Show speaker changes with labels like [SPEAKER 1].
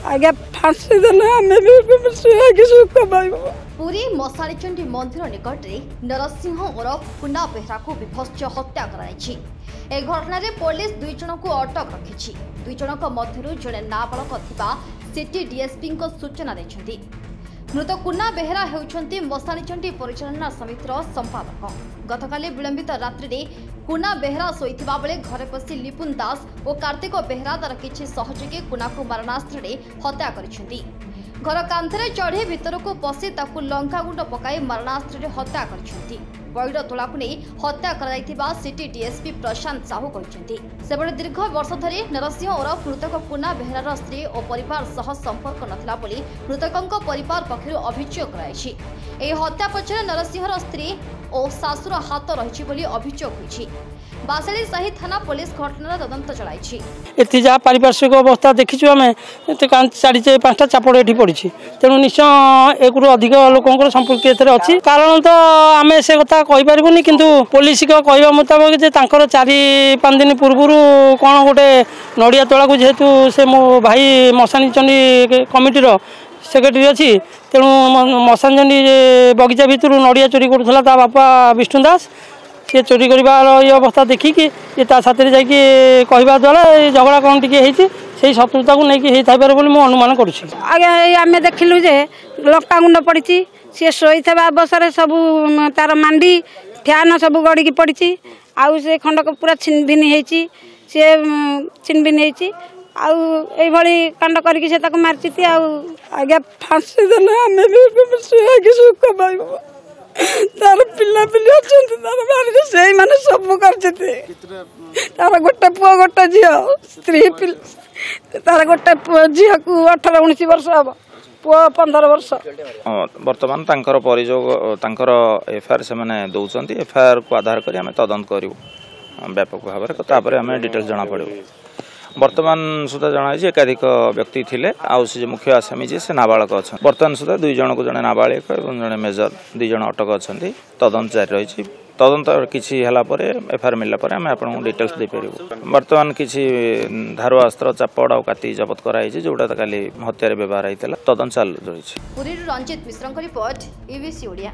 [SPEAKER 1] आगे फांसी देले हमें भी सुख पाइबो।
[SPEAKER 2] पुरी मशाणीचंडी मंदिर निकट में नरसिंह ओरफ कुना बेहरा को विभत्स हत्या कराई। ए घटना रे पुलिस 2 जन को अटक रखी। 2 जन मध्य जड़े नाबालक थिबा सिटी डीएसपी को सूचना देछंती। मृत कुना बेहरा हेउछंती मशाणीचंडी परिचालना समितिर संपादक। गतकाली विलंबित रात्रि में कुना बेहरा शोइथिबा बेले घरे पसी लिपुन दास और कार्तिक बेहरा तार किछि सहयोगी कुना को मारणास्त्र रे हत्या करिसेंती। घर कांथरे चढ़ी भितर को पशि ताकू लंका गुंड पकाई मारणास्त्र रे हत्या करिसेंती। बैड तोला को नहीं हत्या कराइथिबा सिटी डीएसपी प्रशांत साहू कहते। सेबळे दीर्घ वर्ष धरी नरसिंह ओरफ मृतक कुना बेहरार स्त्री और परिवार सह संपर्क नथिला बोली मृतकंक परिवार पक्षरु अभियोग कराइछि। एही हत्या पछरे नरसिंहर स्त्री और सासुर हाथ रही बोली अभियोग होइछि। बासाली साही थाना पुलिस घटनार तदंत चलाइछि।
[SPEAKER 3] एथि जा पारिपार्श्विक अवस्था देखिछु आमे साड़ी 5टा चापड़ एठी पड़ी तेणु निश्चय एक अधिक लोकंर संपृक्ति एथरे अछि। कारण तो आमे से कथा कहि परिबुनी किंतु पुलिस को कहवा मुताबिक जे तांकर 4-5 दिन पूर्व कौन गोटे नड़िया तोला को जेहेतु से मो भाई मशाणीचंडी कमिटीर सेक्रेटरी अच्छी तेणु मशाणीचंडी बगीचा भितर नड़िया चोरी करूला ता बापा विष्णु दास सी चोरी करार ये अवस्था देखिकी साथी जाकि द्वारा झगड़ा कौन टी से शत्रुता को लेकिन मुझे अनुमान करुँच।
[SPEAKER 1] आगे आम देखिलु जे लंका गुंड पड़ी सी शोई अवसर सब तार मांडी फैन सब गड़ी पड़ी आउ से खंडक पूरा छिनभिन होती सी छिनभिन होती आई कांड करके मारी आगे फांसी देले हमें भी सुख पाइबो। तार पिला पिली अच्छा तार बाहर से माने सब करते तार गोटे पुआ गोटे झी स्त्री तार गोटे झी को 18-19 वर्ष हम पुआ 15 वर्ष।
[SPEAKER 4] वर्तमान तांकर परिजोग तांकर एफआईआर से माने दउचंती। एफआईआर को आधार करी हमें तदंत करू व्यापक भाव में तापर हमें डिटेल्स जना पड़ो। वर्तमान सुधा जनाई एकाधिक व्यक्ति थिले आउ से मुख्य आसामी जे से नाबालक अच्छा। वर्तमान सुधा 2 जन को जड़े नाबालिक और जड़े मेजर 2 जन अटक अच्छा। तदंत जारी रही तदंत किसी हला परे एफआईआर मिलला परे हम आपन डिटेल्स दे परिबो। वर्तमान किसी धारु अस्त्र चापड़ और काती जब्त कराई जोटा काली हत्यारे व्यवहार होइतला तदंत चालू रही।
[SPEAKER 2] पुरी रंजित मिश्र रिपोर्ट ईबीसी ओडिया।